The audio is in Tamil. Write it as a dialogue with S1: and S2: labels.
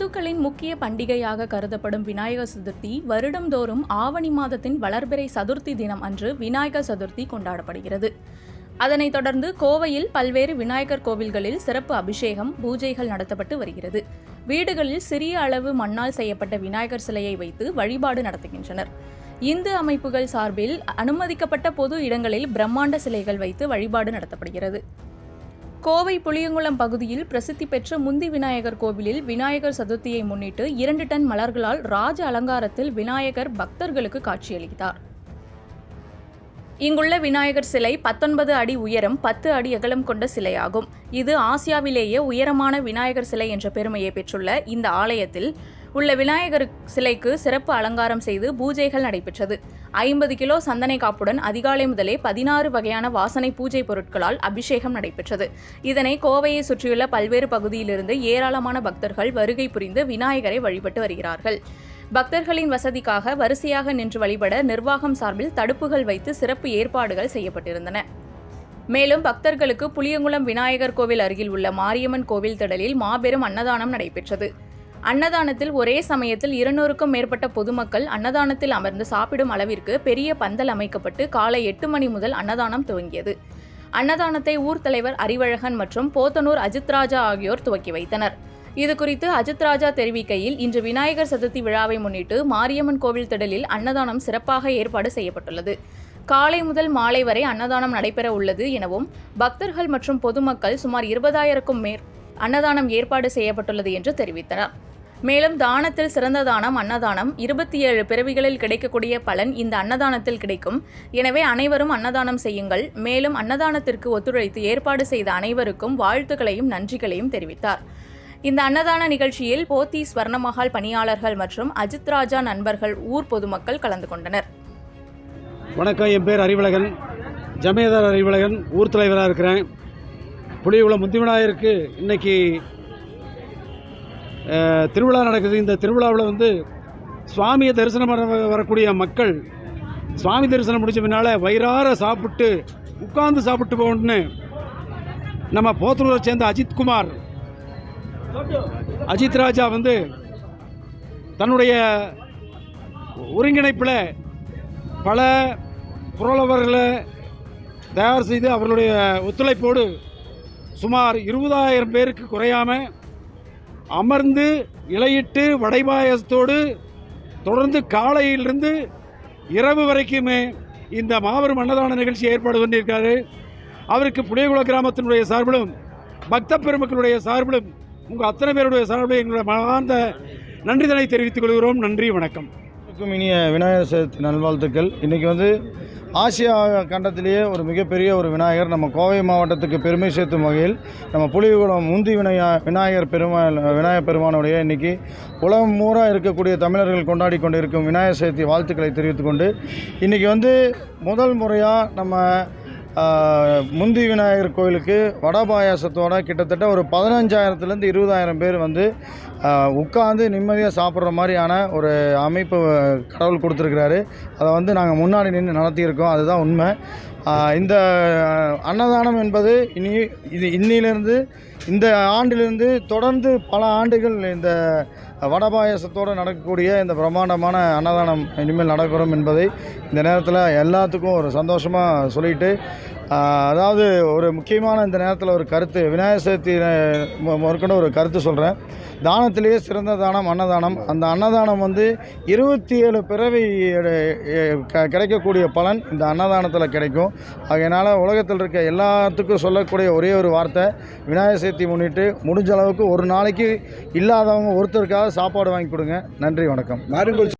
S1: இந்துக்களின் முக்கிய பண்டிகையாக கருதப்படும் விநாயகர் சதுர்த்தி வருடந்தோறும் ஆவணி மாதத்தின் வளர்பிறை சதுர்த்தி தினம் அன்று விநாயகர் சதுர்த்தி கொண்டாடப்படுகிறது. அதனைத் தொடர்ந்து கோவையில் பல்வேறு விநாயகர் கோவில்களில் சிறப்பு அபிஷேகம், பூஜைகள் நடத்தப்பட்டு வருகிறது. வீடுகளில் சிறிய அளவு மண்ணால் செய்யப்பட்ட விநாயகர் சிலையை வைத்து வழிபாடு நடத்துகின்றனர். இந்து அமைப்புகள் சார்பில் அனுமதிக்கப்பட்ட பொது இடங்களில் பிரம்மாண்ட சிலைகள் வைத்து வழிபாடு நடத்தப்படுகிறது. கோவை புளியங்குளம் பகுதியில் பிரசித்தி பெற்ற முந்தி விநாயகர் கோவிலில் விநாயகர் சதுர்த்தியை முன்னிட்டு 2 டன் மலர்களால் ராஜ அலங்காரத்தில் விநாயகர் பக்தர்களுக்கு காட்சியளித்தார். இங்குள்ள விநாயகர் சிலை 19 அடி உயரம், 10 அடி அகலம் கொண்ட சிலையாகும். இது ஆசியாவிலேயே உயரமான விநாயகர் சிலை என்ற பெருமையை பெற்றுள்ள இந்த ஆலயத்தில் உள்ள விநாயகர் சிலைக்கு சிறப்பு அலங்காரம் செய்து பூஜைகள் நடைபெற்றது. 50 கிலோ சந்தனை காப்புடன் அதிகாலை முதலே 16 வகையான வாசனை பூஜை பொருட்களால் அபிஷேகம் நடைபெற்றது. இதனை கோவையை சுற்றியுள்ள பல்வேறு பகுதியிலிருந்து ஏராளமான பக்தர்கள் வருகை புரிந்து விநாயகரை வழிபட்டு வருகிறார்கள். பக்தர்களின் வசதிக்காக வரிசையாக நின்று வழிபட நிர்வாகம் சார்பில் தடுப்புகள் வைத்து சிறப்பு ஏற்பாடுகள் செய்யப்பட்டிருந்தன. மேலும் பக்தர்களுக்கு புளியங்குளம் விநாயகர் கோவில் அருகில் உள்ள மாரியம்மன் கோவில் திடலில் மாபெரும் அன்னதானம் நடைபெற்றது. அன்னதானத்தில் ஒரே சமயத்தில் 200க்கும் மேற்பட்ட பொதுமக்கள் அன்னதானத்தில் அமர்ந்து சாப்பிடும் அளவிற்கு பெரிய பந்தல் அமைக்கப்பட்டு காலை 8 மணி முதல் அன்னதானம் துவங்கியது. அன்னதானத்தை ஊர் தலைவர் அறிவழகன் மற்றும் போத்தனூர் அஜித்ராஜா ஆகியோர் துவக்கி வைத்தனர். இதுகுறித்து அஜித்ராஜா தெரிவிக்கையில், இன்று விநாயகர் சதுர்த்தி விழாவை முன்னிட்டு மாரியம்மன் கோவில் திடலில் அன்னதானம் சிறப்பாக ஏற்பாடு செய்யப்பட்டுள்ளது. காலை முதல் மாலை வரை அன்னதானம் நடைபெற உள்ளது எனவும், பக்தர்கள் மற்றும் பொதுமக்கள் சுமார் 20,000க்கும் மேல் அன்னதானம் ஏற்பாடு செய்யப்பட்டுள்ளது என்று தெரிவித்தனர். மேலும் தானத்தில் சிறந்த தானம் அன்னதானம். 27 பிறவிகளில் கிடைக்கக்கூடிய பலன் இந்த அன்னதானத்தில் கிடைக்கும். எனவே அனைவரும் அன்னதானம் செய்யுங்கள். மேலும் அன்னதானத்திற்கு ஒத்துழைத்து ஏற்பாடு செய்த அனைவருக்கும் வாழ்த்துக்களையும் நன்றிகளையும் தெரிவித்தார். இந்த அன்னதான நிகழ்ச்சியில் போத்தி ஸ்வர்ணமஹால் பணியாளர்கள் மற்றும் அஜித்ராஜா நண்பர்கள், ஊர் பொதுமக்கள் கலந்து கொண்டனர்.
S2: வணக்கம், என் பேர் அறிவழகன், ஜமீதார் அறிவழகன், ஊர் தலைவராக இருக்கிறேன். புளியங்குளம் முந்தி விநாயகருக்கு இன்றைக்கி திருவிழா நடக்குது. இந்த திருவிழாவில் சுவாமியை தரிசனம் வரக்கூடிய மக்கள் சுவாமி தரிசனம் முடிச்ச பின்னால் வயிறார சாப்பிட்டு உட்கார்ந்து சாப்பிட்டு போகணுன்னு நம்ம போத்தனூரை சேர்ந்த அஜித்குமார், அஜித் ராஜா தன்னுடைய ஒருங்கிணைப்பில் பல புரளவர்களை தயார் செய்து அவர்களுடைய ஒத்துழைப்போடு சுமார் 20,000 பேருக்கு குறையாமல் அமர்ந்து இலையிட்டு வடைபாயசத்தோடு தொடர்ந்து காலையிலிருந்து இரவு வரைக்குமே இந்த மாபெரும் அன்னதான நிகழ்ச்சி ஏற்பாடு பண்ணியிருக்காரு. அவருக்கு புளியங்குளம் கிராமத்தினுடைய சார்பிலும் பக்த பெருமக்களுடைய சார்பிலும் உங்கள் அத்தனை பேருடைய சார்பிலும் எங்களுடைய மகாந்த நன்றிதனை தெரிவித்துக் கொள்கிறோம். நன்றி, வணக்கம்.
S3: இனிய விநாயகர் சதுர்த்தி நல்வாழ்த்துக்கள். இன்றைக்கி ஆசியா கண்டத்திலேயே ஒரு மிகப்பெரிய ஒரு விநாயகர் நம்ம கோவை மாவட்டத்துக்கு பெருமை சேர்த்தும் வகையில் நம்ம புளியங்குளம் முந்தி விநாயகர் பெருமானுடைய இன்றைக்கி உலகம் பூரா இருக்கக்கூடிய தமிழர்கள் கொண்டாடி கொண்டு இருக்கும் விநாயகர் சதுர்த்தி வாழ்த்துக்களை தெரிவித்துக்கொண்டு, இன்றைக்கி முதல் முறையாக நம்ம முந்தி விநாயகர் கோயிலுக்கு வடபாயாசத்தோட கிட்டத்தட்ட ஒரு 15,000லேருந்து 20,000 பேர் உட்கார்ந்து நிம்மதியாக சாப்பிட்ற மாதிரியான ஒரு அமைப்பு கடவுள் கொடுத்துருக்கிறாரு. அதை நாங்கள் முன்னாடி நின்று நடத்தியிருக்கோம். அதுதான் உண்மை. இந்த அன்னதானம் என்பது இன்னிலிருந்து இந்த ஆண்டிலிருந்து தொடர்ந்து பல ஆண்டுகள் இந்த வடபாயசத்தோடு நடக்கக்கூடிய இந்த பிரம்மாண்டமான அன்னதானம் இனிமேல் நடக்கிறோம் என்பதை இந்த நேரத்தில் எல்லாத்துக்கும் ஒரு சந்தோஷமாக சொல்லிட்டு, அதாவது ஒரு முக்கியமான இந்த நேரத்தில் ஒரு கருத்து, விநாயகர் சதுர்த்தி மேற்கொண்டு ஒரு கருத்து சொல்கிறேன். தானத்திலேயே சிறந்த தானம் அன்னதானம். அந்த அன்னதானம் 27 பிறவி கிடைக்கக்கூடிய பலன் இந்த அன்னதானத்தில் கிடைக்கும். அதனால் உலகத்தில் இருக்க எல்லாத்துக்கும் சொல்லக்கூடிய ஒரே ஒரு வார்த்தை, விநாயகர் சதுர்த்தி முன்னிட்டு முடிஞ்ச அளவுக்கு ஒரு நாளைக்கு இல்லாதவங்க ஒருத்தருக்காக சாப்பாடு வாங்கி கொடுங்க. நன்றி, வணக்கம்.